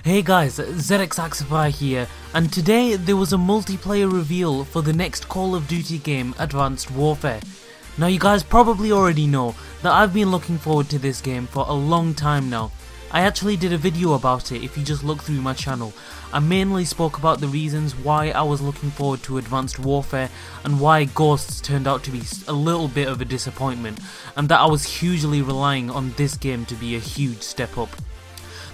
Hey guys, ZXAxify here, and today there was a multiplayer reveal for the next Call of Duty game, Advanced Warfare. Now you guys probably already know that I've been looking forward to this game for a long time now. I actually did a video about it if you just look through my channel. I mainly spoke about the reasons why I was looking forward to Advanced Warfare and why Ghosts turned out to be a little bit of a disappointment, and that I was hugely relying on this game to be a huge step up.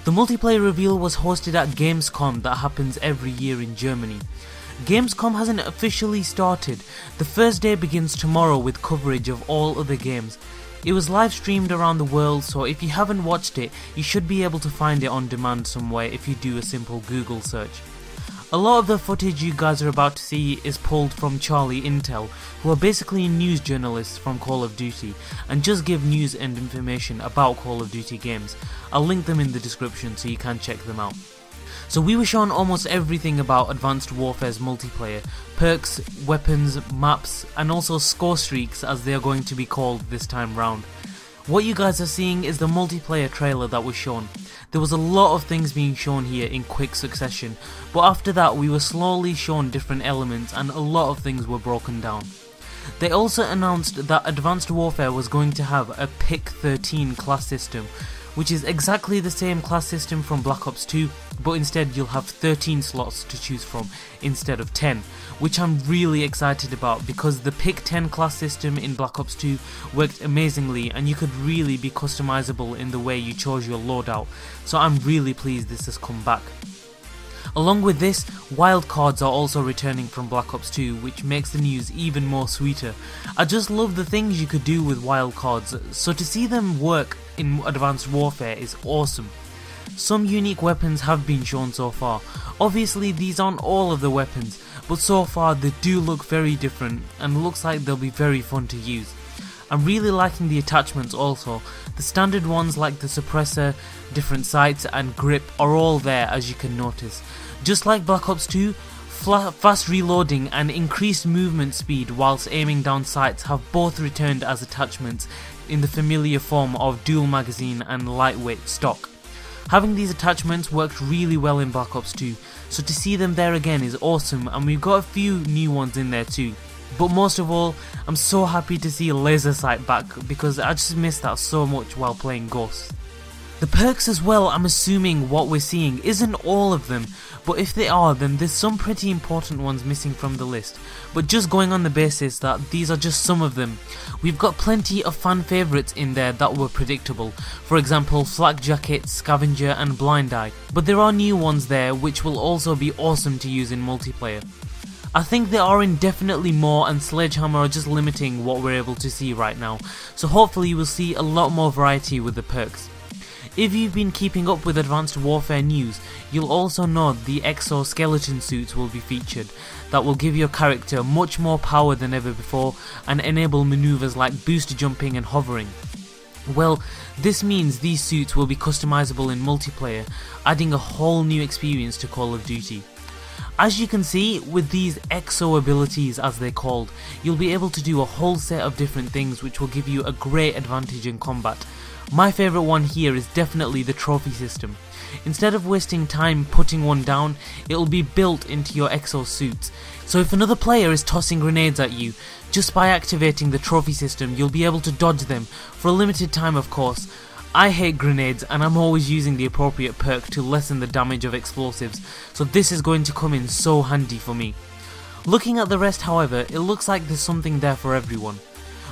The multiplayer reveal was hosted at Gamescom that happens every year in Germany. Gamescom hasn't officially started. The first day begins tomorrow with coverage of all other games. It was live streamed around the world, so if you haven't watched it, you should be able to find it on demand somewhere if you do a simple Google search. A lot of the footage you guys are about to see is pulled from Charlie Intel, who are basically news journalists from Call of Duty and just give news and information about Call of Duty games. I'll link them in the description so you can check them out. So we were shown almost everything about Advanced Warfare's multiplayer, perks, weapons, maps, and also Scorestreaks as they are going to be called this time round. What you guys are seeing is the multiplayer trailer that was shown. There was a lot of things being shown here in quick succession, but after that we were slowly shown different elements and a lot of things were broken down. They also announced that Advanced Warfare was going to have a Pick 13 class system, which is exactly the same class system from Black Ops 2, but instead you'll have 13 slots to choose from instead of 10, which I'm really excited about because the Pick 10 class system in Black Ops 2 worked amazingly and you could really be customizable in the way you chose your loadout, so I'm really pleased this has come back. Along with this, wildcards are also returning from Black Ops 2, which makes the news even more sweeter. I just love the things you could do with wildcards, so to see them work in Advanced Warfare is awesome. Some unique weapons have been shown so far. Obviously these aren't all of the weapons, but so far they do look very different and looks like they'll be very fun to use. I'm really liking the attachments also. The standard ones like the suppressor, different sights and grip are all there as you can notice. Just like Black Ops 2, fast reloading and increased movement speed whilst aiming down sights have both returned as attachments in the familiar form of dual magazine and lightweight stock. Having these attachments worked really well in Black Ops 2, so to see them there again is awesome, and we've got a few new ones in there too. But most of all, I'm so happy to see laser sight back because I just missed that so much while playing Ghosts. The perks as well, I'm assuming what we're seeing isn't all of them, but if they are then there's some pretty important ones missing from the list. But just going on the basis that these are just some of them, we've got plenty of fan favourites in there that were predictable, for example Flak Jacket, Scavenger and Blind Eye, but there are new ones there which will also be awesome to use in multiplayer. I think there are indefinitely more and Sledgehammer are just limiting what we're able to see right now, so hopefully we'll see a lot more variety with the perks. If you've been keeping up with Advanced Warfare news, you'll also know the exoskeleton suits will be featured that will give your character much more power than ever before and enable maneuvers like boost jumping and hovering. Well, this means these suits will be customizable in multiplayer, adding a whole new experience to Call of Duty. As you can see, with these exo abilities as they're called, you'll be able to do a whole set of different things which will give you a great advantage in combat. My favourite one here is definitely the trophy system. Instead of wasting time putting one down, it'll be built into your exo suits. So if another player is tossing grenades at you, just by activating the trophy system you'll be able to dodge them, for a limited time of course. I hate grenades and I'm always using the appropriate perk to lessen the damage of explosives, so this is going to come in so handy for me. Looking at the rest however, it looks like there's something there for everyone.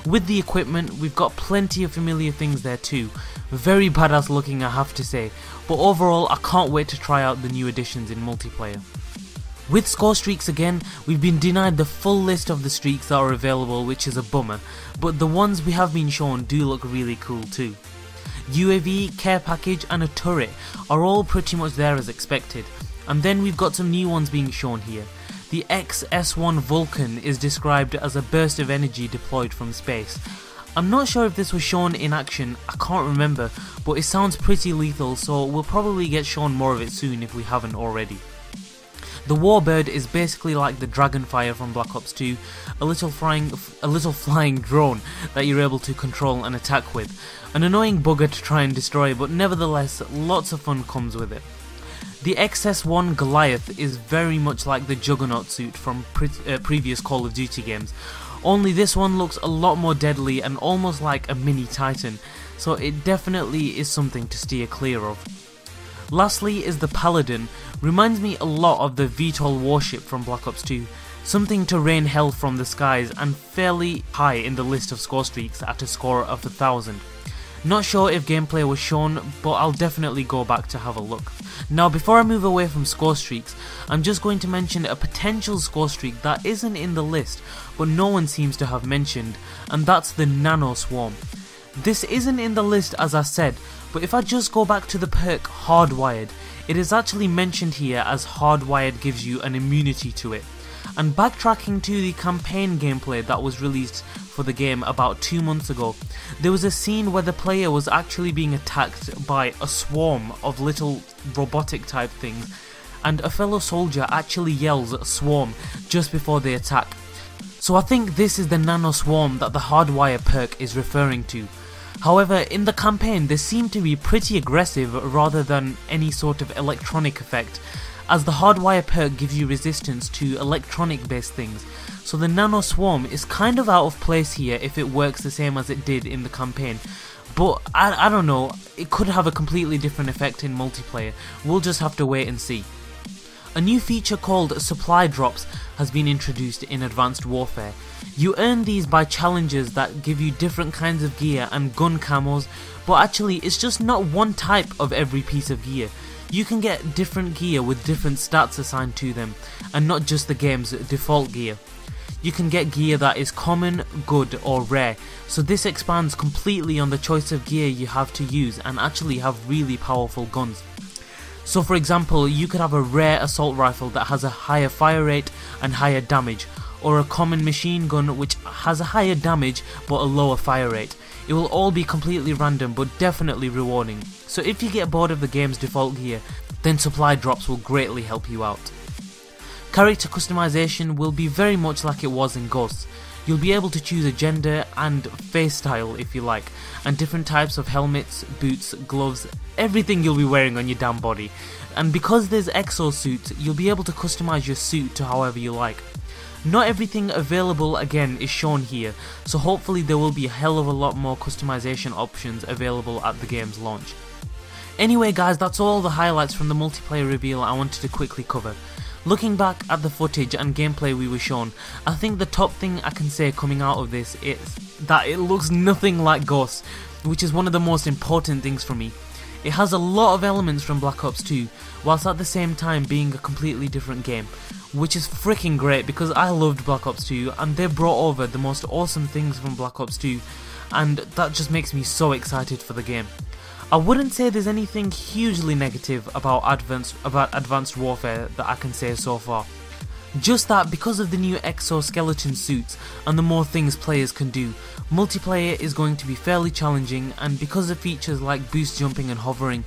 With the equipment, we've got plenty of familiar things there too. Very badass looking I have to say, but overall I can't wait to try out the new additions in multiplayer. With Scorestreaks again, we've been denied the full list of the streaks that are available, which is a bummer, but the ones we have been shown do look really cool too. UAV, care package and a turret are all pretty much there as expected, and then we've got some new ones being shown here. The XS1 Vulcan is described as a burst of energy deployed from space. I'm not sure if this was shown in action, I can't remember, but it sounds pretty lethal, so we'll probably get shown more of it soon if we haven't already. The Warbird is basically like the Dragonfire from Black Ops 2, a little flying drone that you're able to control and attack with. An annoying bugger to try and destroy, but nevertheless lots of fun comes with it. The XS1 Goliath is very much like the Juggernaut suit from previous Call of Duty games, only this one looks a lot more deadly and almost like a mini Titan, so it definitely is something to steer clear of. Lastly is the Paladin. Reminds me a lot of the VTOL warship from Black Ops 2, something to rain hell from the skies and fairly high in the list of Scorestreaks at a score of 1000. Not sure if gameplay was shown, but I'll definitely go back to have a look. Now before I move away from Scorestreaks, I'm just going to mention a potential Scorestreak that isn't in the list, but no one seems to have mentioned, and that's the Nano Swarm. This isn't in the list as I said, but if I just go back to the perk Hardwired, it is actually mentioned here as Hardwired gives you an immunity to it. And backtracking to the campaign gameplay that was released for the game about 2 months ago, there was a scene where the player was actually being attacked by a swarm of little robotic type things, and a fellow soldier actually yells "swarm" just before they attack. So I think this is the Nano Swarm that the Hardwire perk is referring to. However, in the campaign they seem to be pretty aggressive rather than any sort of electronic effect, as the Hardwire perk gives you resistance to electronic based things, so the Nano Swarm is kind of out of place here if it works the same as it did in the campaign. But I don't know, it could have a completely different effect in multiplayer, we'll just have to wait and see. A new feature called Supply Drops has been introduced in Advanced Warfare. You earn these by challenges that give you different kinds of gear and gun camos, but actually it's just not one type of every piece of gear. You can get different gear with different stats assigned to them, and not just the game's default gear. You can get gear that is common, good or rare, so this expands completely on the choice of gear you have to use and actually have really powerful guns. So for example, you could have a rare assault rifle that has a higher fire rate and higher damage, or a common machine gun which has a higher damage but a lower fire rate. It will all be completely random but definitely rewarding, so if you get bored of the game's default gear, then Supply Drops will greatly help you out. Character customization will be very much like it was in Ghosts. You'll be able to choose a gender and face style if you like, and different types of helmets, boots, gloves, everything you'll be wearing on your damn body. And because there's exosuits, you'll be able to customize your suit to however you like. Not everything available again is shown here, so hopefully there will be a hell of a lot more customization options available at the game's launch. Anyway guys, that's all the highlights from the multiplayer reveal I wanted to quickly cover. Looking back at the footage and gameplay we were shown, I think the top thing I can say coming out of this is that it looks nothing like Ghosts, which is one of the most important things for me. It has a lot of elements from Black Ops 2, whilst at the same time being a completely different game, which is freaking great because I loved Black Ops 2 and they brought over the most awesome things from Black Ops 2, and that just makes me so excited for the game. I wouldn't say there's anything hugely negative about Advanced Warfare that I can say so far. Just that because of the new exoskeleton suits and the more things players can do, multiplayer is going to be fairly challenging, and because of features like boost jumping and hovering,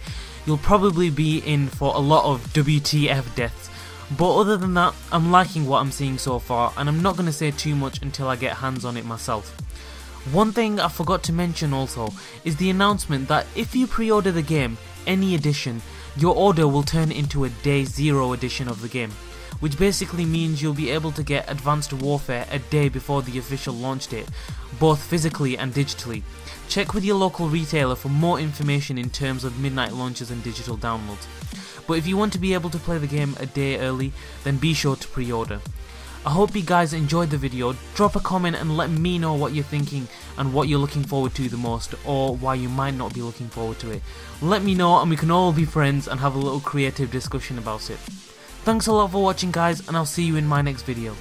you'll probably be in for a lot of WTF deaths. But other than that, I'm liking what I'm seeing so far, and I'm not going to say too much until I get hands on it myself. One thing I forgot to mention also is the announcement that if you pre-order the game, any edition, your order will turn into a Day 0 edition of the game, which basically means you'll be able to get Advanced Warfare a day before the official launch date, both physically and digitally. Check with your local retailer for more information in terms of midnight launches and digital downloads. But if you want to be able to play the game a day early, then be sure to pre-order. I hope you guys enjoyed the video. Drop a comment and let me know what you're thinking and what you're looking forward to the most, or why you might not be looking forward to it. Let me know and we can all be friends and have a little creative discussion about it. Thanks a lot for watching guys, and I'll see you in my next video.